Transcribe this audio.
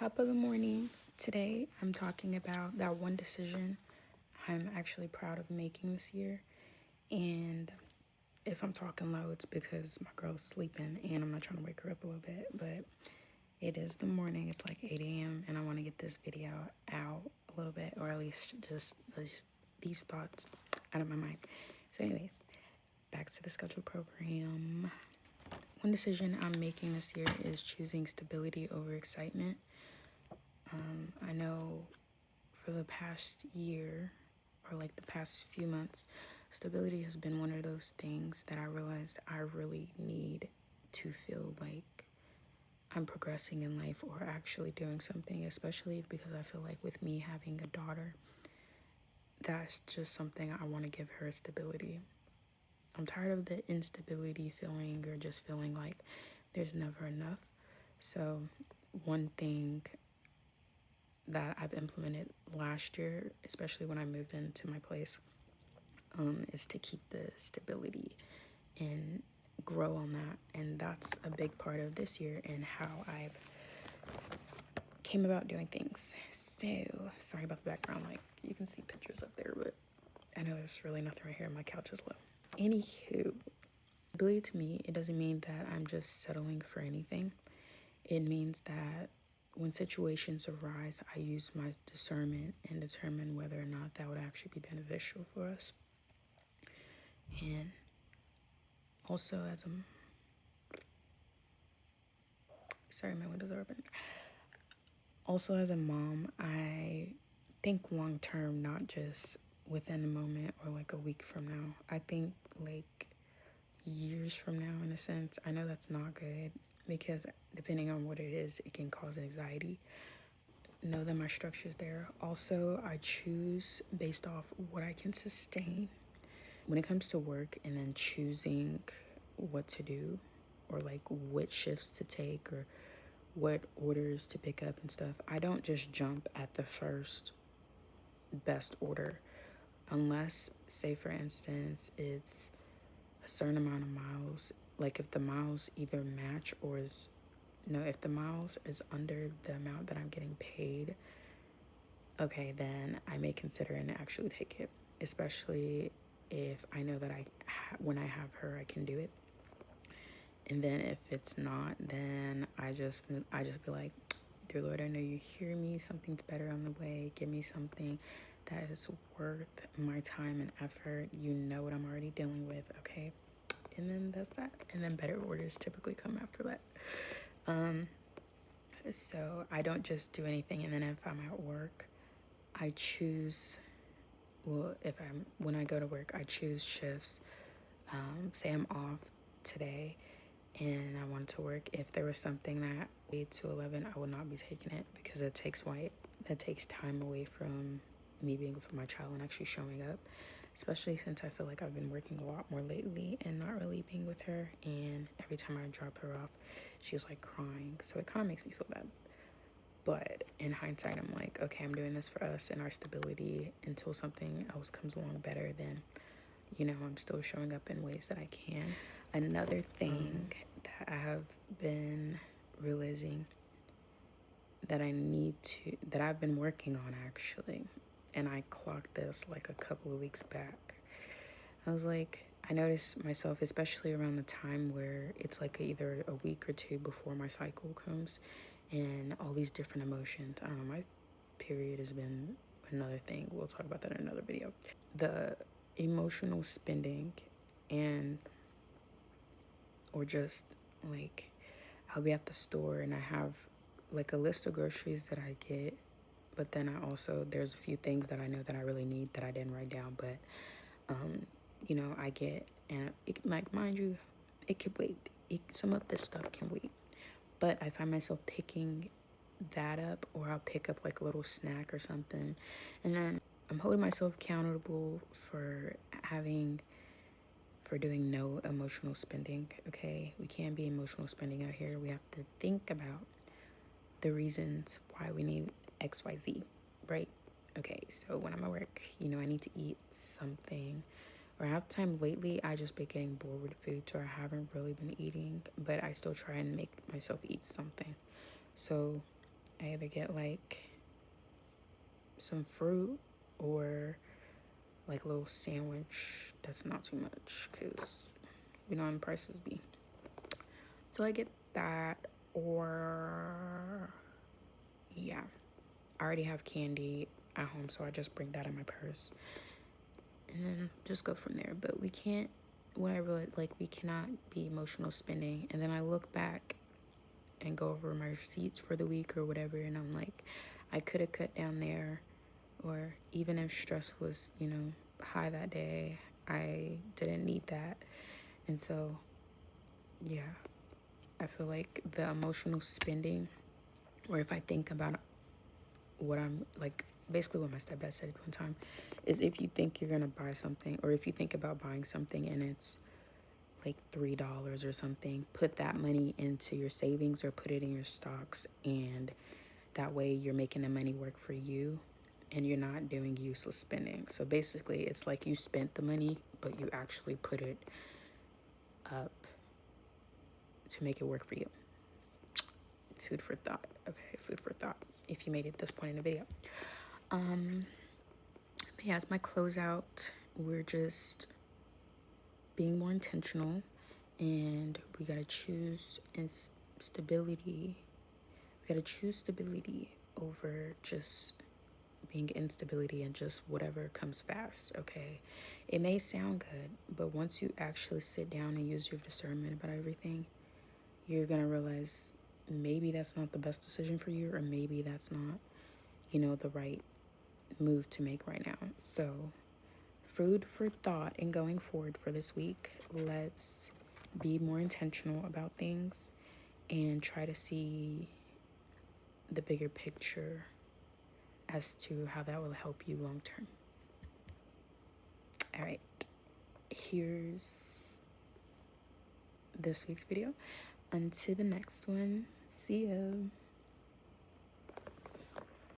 Top of the morning. Today I'm talking about that one decision I'm actually proud of making this year. And if I'm talking low, it's because my girl's sleeping and I'm not trying to wake her up a little bit. But it is the morning, it's like 8 a.m. and I want to get this video out a little bit, or at least just these thoughts out of my mind. So anyways, back to the scheduled program. One decision I'm making this year is choosing stability over excitement. I know for the past year, or like the past few months, stability has been one of those things that I realized I really need to feel like I'm progressing in life or actually doing something, especially because I feel like with me having a daughter, that's just something I want to give her stability. I'm tired of the instability feeling or just feeling like there's never enough. So one thing that I've implemented last year, especially when I moved into my place, is to keep the stability and grow on that. And that's a big part of this year and how I've came about doing things. So sorry about the background, like you can see pictures up there, but I know there's really nothing right here. My couch is low. Anywho, stability to me, it doesn't mean that I'm just settling for anything. It means that when situations arise, I use my discernment and determine whether or not that would actually be beneficial for us. And also sorry, my windows are open. Also as a mom, I think long term, not just within a moment or like a week from now. I think like years from now, in a sense. I know that's not good because depending on what it is, it can cause anxiety. Know that my structure's there. Also, I choose based off what I can sustain when it comes to work, and then choosing what to do or like what shifts to take or what orders to pick up and stuff. I don't just jump at the first best order unless, say for instance, it's a certain amount of miles. Like if the miles either match or if the miles is under the amount that I'm getting paid, okay, then I may consider and actually take it, especially if I know that when I have her, I can do it. And then if it's not, then I just be like, dear Lord, I know you hear me. Something's better on the way. Give me something that is worth my time and effort. You know what I'm already dealing with, okay? And then that's that. And then better orders typically come after that. So I don't just do anything, and then if I'm at work, I choose. Well, when I go to work, I choose shifts. Say I'm off today, and I wanted to work. If there was something that 8 to 11, I would not be taking it because that takes time away from me being with my child and actually showing up. Especially since I feel like I've been working a lot more lately and not really being with her. And every time I drop her off, she's like crying. So it kind of makes me feel bad. But in hindsight, I'm like, okay, I'm doing this for us and our stability until something else comes along better. Then, I'm still showing up in ways that I can. Another thing that I have been realizing that I've been working on actually, and I clocked this like a couple of weeks back. I was like, I noticed myself, especially around the time where it's like either a week or two before my cycle comes, and all these different emotions. I don't know, my period has been another thing. We'll talk about that in another video. The emotional spending or just like, I'll be at the store and I have like a list of groceries that I get, but then there's a few things that I know that I really need that I didn't write down, but I get, and like, mind you, it could wait. Some of this stuff can wait, but I find myself picking that up, or I'll pick up like a little snack or something, and then I'm holding myself accountable for doing no emotional spending. Okay, we can't be emotional spending out here. We have to think about the reasons why we need XYZ, right? Okay, so when I'm at work, I need to eat something, or I have time lately. I just been getting bored with food, so I haven't really been eating, but I still try and make myself eat something. So I either get like some fruit or like a little sandwich that's not too much, because you know how the prices be. So I get that, or yeah, I already have candy at home, so I just bring that in my purse and then just go from there. But we can't, what I really like, we cannot be emotional spending. And then I look back and go over my receipts for the week or whatever, and I'm like, I could have cut down there. Or even if stress was, you know, high that day, I didn't need that. And so, yeah, I feel like the emotional spending, or if I think about what I'm like, basically what my stepdad said one time, is if you think you're gonna buy something, or if you think about buying something and it's like $3 or something, put that money into your savings or put it in your stocks, and that way you're making the money work for you and you're not doing useless spending. So basically it's like you spent the money, but you actually put it up to make it work for you. Food for thought. Okay, food for thought, if you made it this point in the video. But yeah, as my closeout, we're just being more intentional, and we gotta choose stability. We gotta choose stability over just being instability and just whatever comes fast. Okay, it may sound good, but once you actually sit down and use your discernment about everything, you're gonna realize maybe that's not the best decision for you, or maybe that's not, you know, the right move to make right now. So food for thought and going forward for this week, let's be more intentional about things and try to see the bigger picture as to how that will help you long term. All right, here's this week's video. Until the next one, see ya.